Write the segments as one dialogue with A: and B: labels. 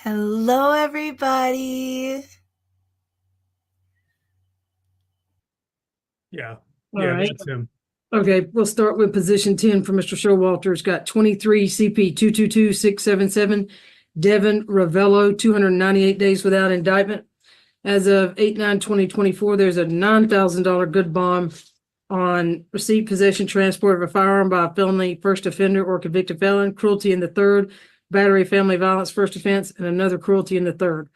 A: Hello, everybody.
B: Yeah,
C: All right.
B: that's him.
C: Okay, we'll start with position 10 for Mr. Showalter. It's got 23 CP 222677, Devin Ravello, 298 days without indictment. As of 8/9/2024, there's a $9,000 good bond on receipt, possession, transport of a firearm by a felony first offender or convicted felon, cruelty in the third, battery, family violence, first offense, and another cruelty in the third.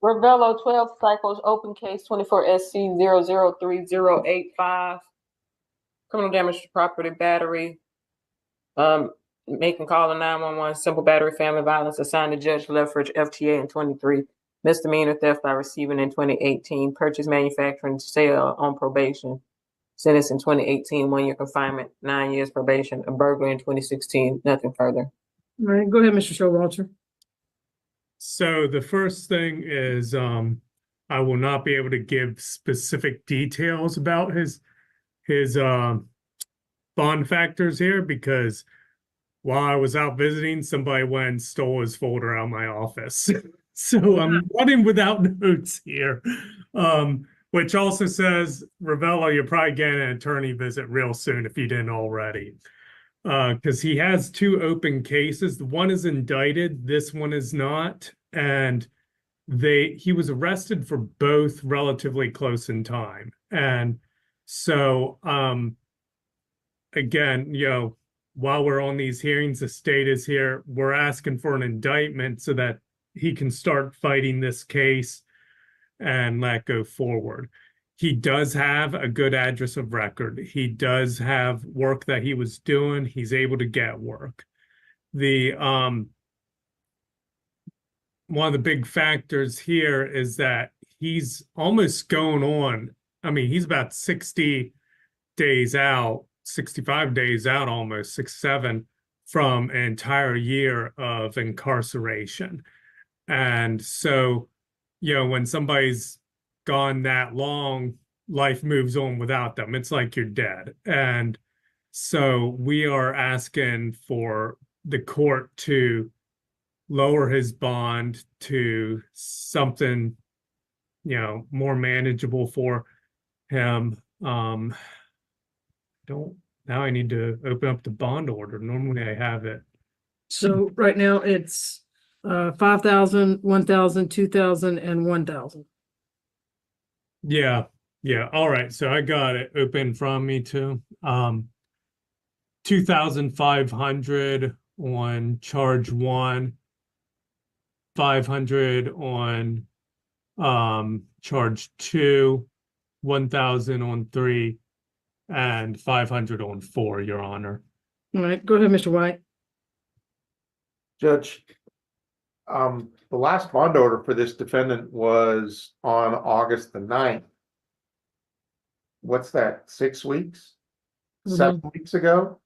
D: Ravello, 12 cycles, open case 24 SC 003085. Criminal damage to property, battery, making call to 911, simple battery, family violence, assigned to Judge Lethbridge, FTA in 23. Misdemeanor theft by receiving in 2018. Purchase, manufacturing, sale on probation. Sentence in 2018, 1 year confinement, 9 years probation. A burglary in 2016, nothing further.
C: All right, go ahead, Mr. Showalter.
B: So the first thing is I will not be able to give specific details about his bond factors here because while I was out visiting, somebody went and stole his folder out of my office. So I'm running without notes here. Which also says, Ravello, you're probably getting an attorney visit real soon if you didn't already. Because he has two open cases. The one is indicted, this one is not. And he was arrested for both relatively close in time. And so again, while we're on these hearings, the state is here, we're asking for an indictment so that he can start fighting this case and let go forward. He does have a good address of record. He does have work that he was doing. He's able to get work. One of the big factors here is that he's almost going on. I mean, he's about 60 days out, 65 days out, almost 6-7 from an entire year of incarceration. And so, when somebody's gone that long, life moves on without them. It's like you're dead. And so we are asking for the court to lower his bond to something, more manageable for him. Now I need to open up the bond order. Normally I have it.
C: So right now it's 5,000, 1,000, 2,000, and 1,000.
B: Yeah. All right. So I got it open from me too. 2,500 on charge 1, 500 on charge 2, 1,000 on 3, and 500 on 4, Your Honor.
C: All right, go ahead, Mr. White.
E: Judge, the last bond order for this defendant was on August the 9th. What's that, 6 weeks? 7 weeks ago?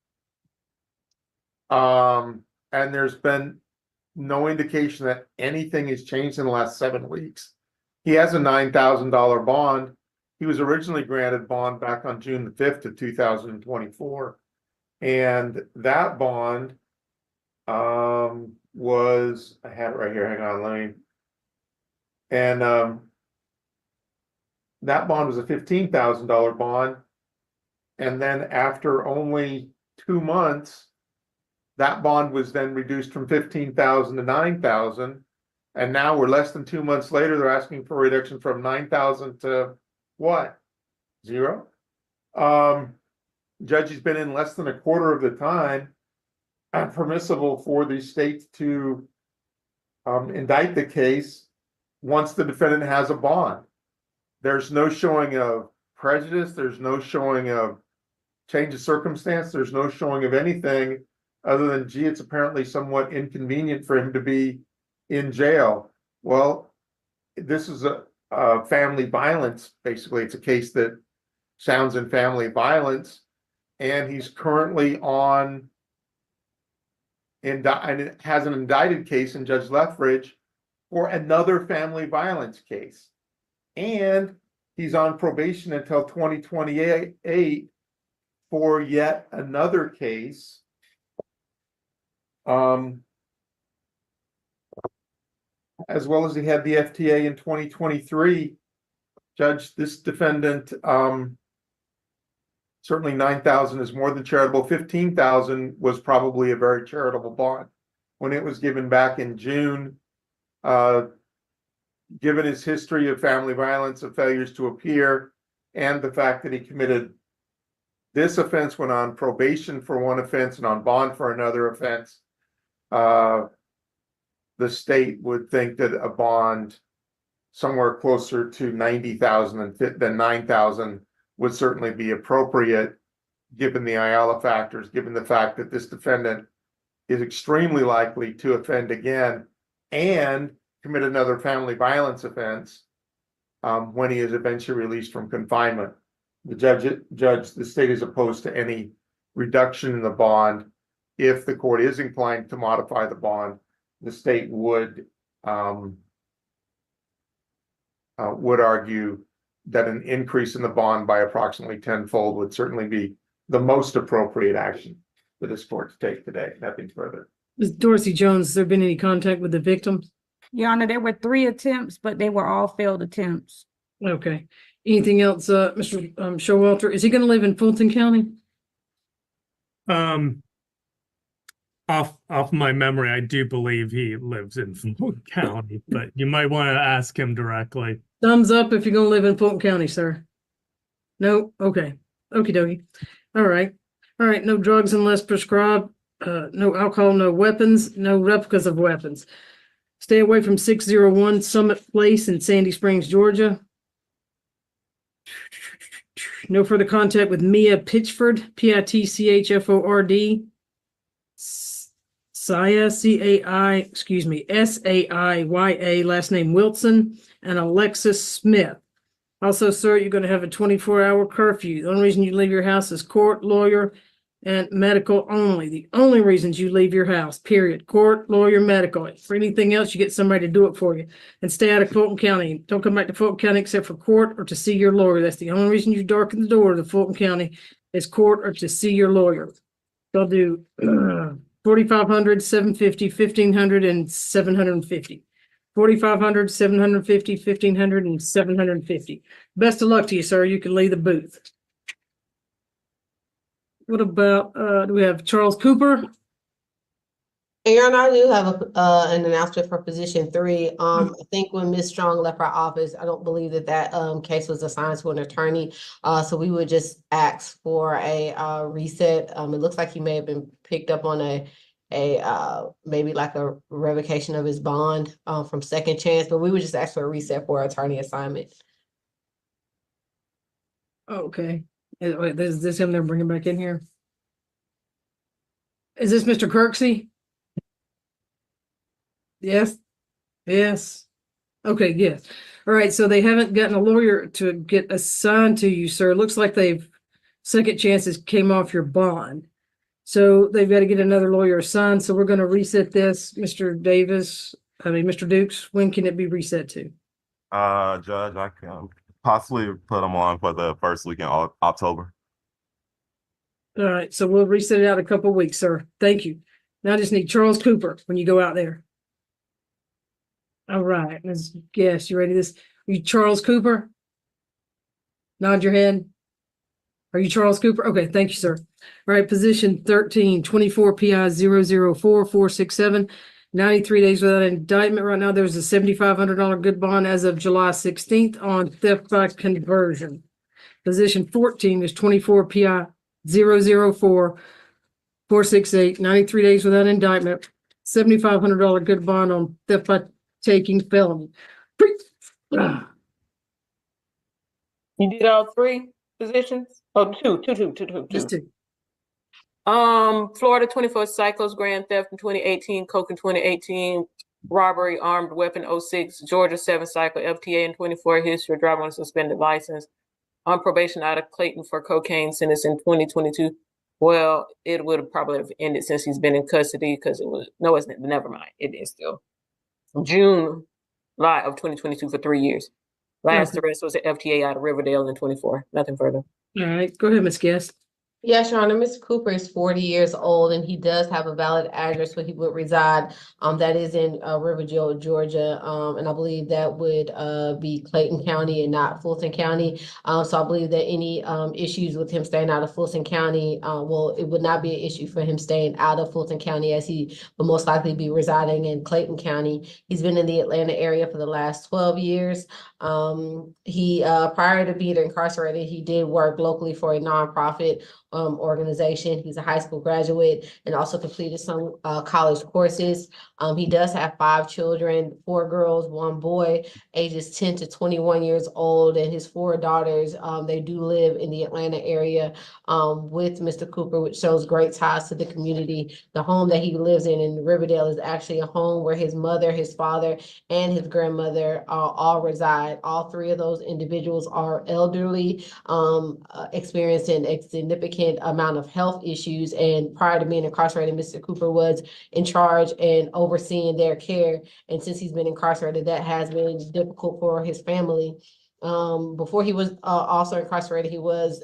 E: And there's been no indication that anything has changed in the last 7 weeks. He has a $9,000 bond. He was originally granted bond back on June the 5th of 2024. And that bond was, I have it right here, hang on, and that bond was a $15,000 bond. And then after only 2 months, that bond was then reduced from 15,000 to 9,000. And now we're less than 2 months later, they're asking for a reduction from 9,000 to what? 0? Judge has been in less than a quarter of the time. Permissible for the state to indict the case once the defendant has a bond. There's no showing of prejudice. There's no showing of change of circumstance. There's no showing of anything other than, gee, it's apparently somewhat inconvenient for him to be in jail. Well, this is a family violence. Basically, it's a case that sounds in family violence, and he's currently on and it has an indicted case in Judge Lethbridge for another family violence case. And he's on probation until 2028 for yet another case as well as he had the FTA in 2023. Judge, this defendant, certainly 9,000 is more than charitable. 15,000 was probably a very charitable bond when it was given back in June. Given his history of family violence, of failures to appear, and the fact that he committed this offense when on probation for one offense and on bond for another offense, the state would think that a bond somewhere closer to 90,000 than 9,000 would certainly be appropriate, given the Ayala factors, given the fact that this defendant is extremely likely to offend again and commit another family violence offense when he is eventually released from confinement. The state is opposed to any reduction in the bond. If the court is inclined to modify the bond, the state would argue that an increase in the bond by approximately tenfold would certainly be the most appropriate action for this court to take today. Nothing further.
C: Ms. Dorsey Jones, has there been any contact with the victims?
F: Your Honor, there were 3 attempts, but they were all failed attempts.
C: Okay. Anything else, Mr. Showalter? Is he going to live in Fulton County?
B: Off my memory, I do believe he lives in Fulton County, but you might want to ask him directly.
C: Thumbs up if you're going to live in Fulton County, sir. No? Okay. Okie dokie. All right. All right. No drugs unless prescribed. No alcohol, no weapons, no replicas of weapons. Stay away from 601 Summit Place in Sandy Springs, Georgia. No further contact with Mia Pitchford, Pitchford. Saiya, last name Wilson, and Alexis Smith. Also, sir, you're going to have a 24-hour curfew. The only reason you leave your house is court, lawyer, and medical only. The only reasons you leave your house, period. Court, lawyer, medical. For anything else, you get somebody to do it for you. And stay out of Fulton County. Don't come back to Fulton County except for court or to see your lawyer. That's the only reason you darken the door to Fulton County is court or to see your lawyer. They'll do 4,500, 750, 1,500, and 750. 4,500, 750, 1,500, and 750. Best of luck to you, sir. You can leave the booth. What about, do we have Charles Cooper?
G: Your Honor, I do have an announcement for position 3. I think when Ms. Strong left our office, I don't believe that case was assigned to an attorney. So we would just ask for a reset. It looks like he may have been picked up on a maybe like a revocation of his bond from Second Chance, but we would just ask for a reset for attorney assignment.
C: Okay. Wait, is this him they're bringing back in here? Is this Mr. Kirksey? Yes. Yes. Okay, yes. All right, so they haven't gotten a lawyer to get assigned to you, sir. It looks like Second Chances came off your bond. So they've got to get another lawyer assigned. So we're going to reset this, Mr. Dukes. When can it be reset to?
H: Judge, I can possibly put them on for the first week in October.
C: All right, so we'll reset it out a couple of weeks, sir. Thank you. Now I just need Charles Cooper when you go out there. All right, Ms. Guest, you ready? Are you Charles Cooper? Nod your head. Are you Charles Cooper? Okay, thank you, sir. All right, position 13, 24 PI 004-467, 93 days without indictment. Right now, there's a $7,500 good bond as of July 16th on theft by conversion. Position 14 is 24 PI 004-468, 93 days without indictment, $7,500 good bond on theft by taking felony.
D: You did all 3 positions? Oh, two.
C: Just two.
D: Florida 24 Cycles, grand theft in 2018, coke in 2018, robbery, armed weapon 06, Georgia 7 cycle, FTA in 24, history, driver on a suspended license, on probation out of Clayton for cocaine, sentence in 2022. Well, it would have probably have ended since he's been in custody because never mind. It is still July of 2022 for 3 years. Last arrest was an FTA out of Riverdale in 24. Nothing further.
C: All right, go ahead, Ms. Guest.
G: Yes, Your Honor, Mr. Cooper is 40 years old and he does have a valid address where he would reside. That is in Riverdale, Georgia. And I believe that would be Clayton County and not Fulton County. So I believe that any issues with him staying out of Fulton County, well, it would not be an issue for him staying out of Fulton County as he will most likely be residing in Clayton County. He's been in the Atlanta area for the last 12 years. He prior to being incarcerated, he did work locally for a nonprofit organization. He's a high school graduate and also completed some college courses. He does have 5 children, 4 girls, 1 boy, ages 10 to 21 years old, and his 4 daughters. They do live in the Atlanta area with Mr. Cooper, which shows great ties to the community. The home that he lives in Riverdale is actually a home where his mother, his father, and his grandmother all reside. All 3 of those individuals are elderly, experiencing a significant amount of health issues, and prior to being incarcerated, Mr. Cooper was in charge and overseeing their care. And since he's been incarcerated, that has been difficult for his family. Before he was also incarcerated, he was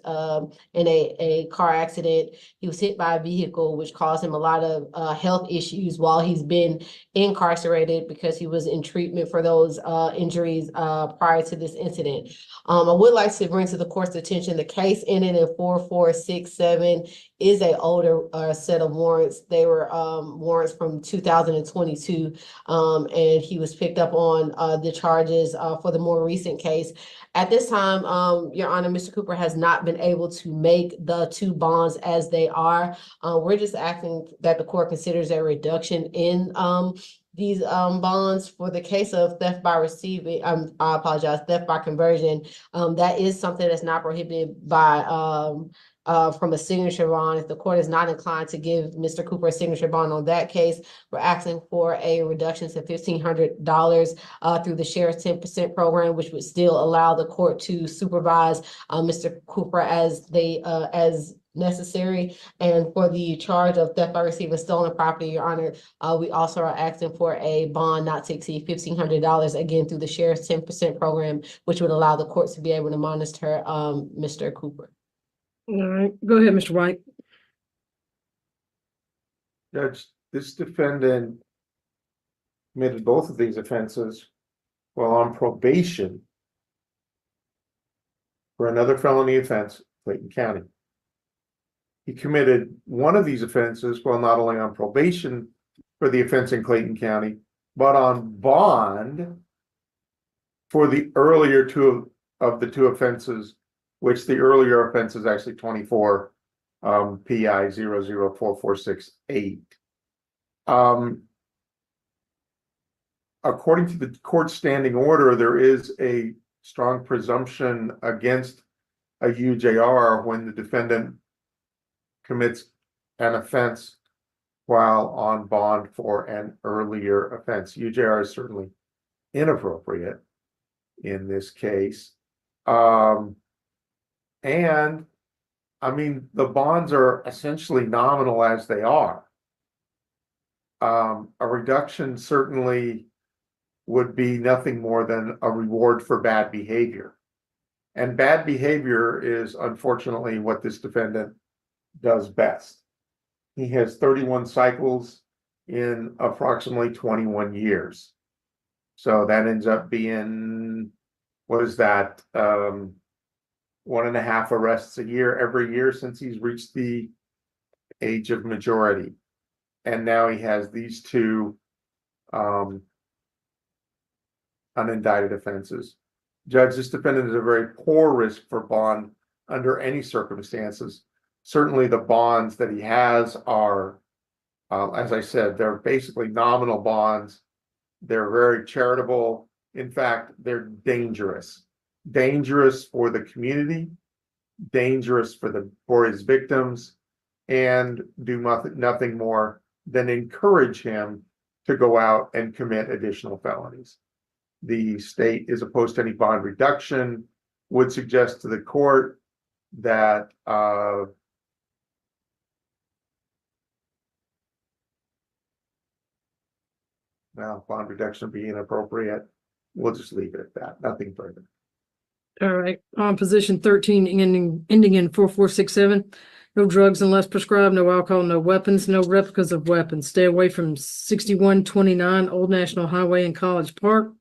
G: in a car accident. He was hit by a vehicle, which caused him a lot of health issues while he's been incarcerated because he was in treatment for those injuries prior to this incident. I would like to bring to the court's attention the case ending in 4467 is a older set of warrants. They were warrants from 2022, and he was picked up on the charges for the more recent case. At this time, Your Honor, Mr. Cooper has not been able to make the 2 bonds as they are. We're just asking that the court considers a reduction in these bonds for the case of theft by receiving, I apologize, theft by conversion. That is something that's not prohibited by from a signature bond. If the court is not inclined to give Mr. Cooper a signature bond on that case, we're asking for a reduction to $1,500 through the sheriff's 10% program, which would still allow the court to supervise Mr. Cooper as necessary. And for the charge of theft by receiving stolen property, Your Honor, we also are asking for a bond not to exceed $1,500, again, through the sheriff's 10% program, which would allow the courts to be able to monitor Mr. Cooper.
C: All right, go ahead, Mr. White.
E: Judge, this defendant committed both of these offenses while on probation for another felony offense, Clayton County. He committed one of these offenses while not only on probation for the offense in Clayton County, but on bond for the earlier 2 of the 2 offenses, which the earlier offense is actually 24 PI 004468. According to the court standing order, there is a strong presumption against a UJR when the defendant commits an offense while on bond for an earlier offense. UJR is certainly inappropriate in this case. And I mean, the bonds are essentially nominal as they are. A reduction certainly would be nothing more than a reward for bad behavior. And bad behavior is unfortunately what this defendant does best. He has 31 cycles in approximately 21 years. So that ends up being, what is that? 1.5 arrests a year, every year since he's reached the age of majority. And now he has these 2 unindicted offenses. Judge, this defendant is a very poor risk for bond under any circumstances. Certainly the bonds that he has are, as I said, they're basically nominal bonds. They're very charitable. In fact, they're dangerous. Dangerous for the community, dangerous for his victims, and do nothing more than encourage him to go out and commit additional felonies. The state is opposed to any bond reduction, would suggest to the court that bond reduction would be inappropriate. We'll just leave it at that, nothing further.
C: All right, on position 13, ending in 4467, No drugs unless prescribed, no alcohol, no weapons, no replicas of weapons. Stay away from 6129 Old National Highway in College Park.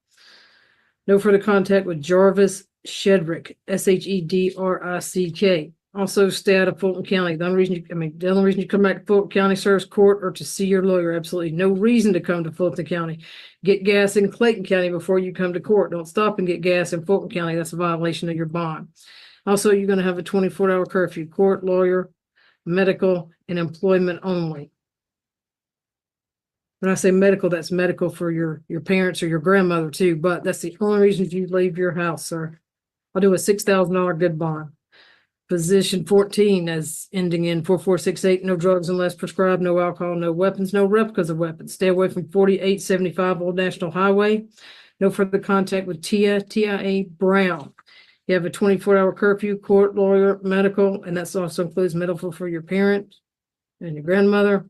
C: No further contact with Jarvis Shedrick, Shedrick. Also stay out of Fulton County. The only reason you come back to Fulton County Service Court or to see your lawyer. Absolutely no reason to come to Fulton County. Get gas in Clayton County before you come to court. Don't stop and get gas in Fulton County. That's a violation of your bond. Also, you're going to have a 24-hour curfew. Court, lawyer, medical, and employment only. When I say medical, that's medical for your parents or your grandmother too, but that's the only reason you leave your house, sir. I'll do a $6,000 good bond. Position 14 as ending in 4468, no drugs unless prescribed, no alcohol, no weapons, no replicas of weapons. Stay away from 4875 Old National Highway. No further contact with TIA Brown. You have a 24-hour curfew, court, lawyer, medical, and that also includes medical for your parents and your grandmother.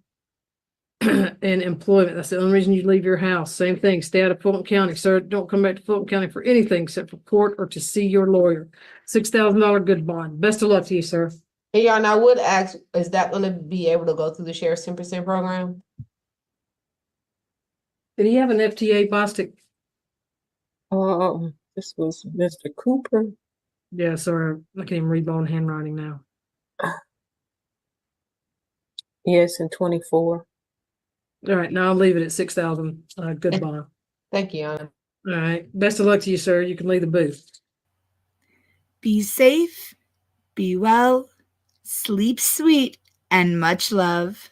C: And employment. That's the only reason you leave your house. Same thing. Stay out of Fulton County, sir. Don't come back to Fulton County for anything except for court or to see your lawyer. $6,000 good bond. Best of luck to you, sir.
G: Hey, y'all, and I would ask, is that going to be able to go through the sheriff's 10% program?
C: Did he have an FTA, Bostic?
D: This was Mr. Cooper.
C: Yeah, sorry. I can't even read my own handwriting now.
D: Yes, in 24.
C: All right, now I'll leave it at 6,000. Good bond.
G: Thank you, Yana.
C: All right. Best of luck to you, sir. You can leave the booth.
A: Be safe, be well, sleep sweet, and much love.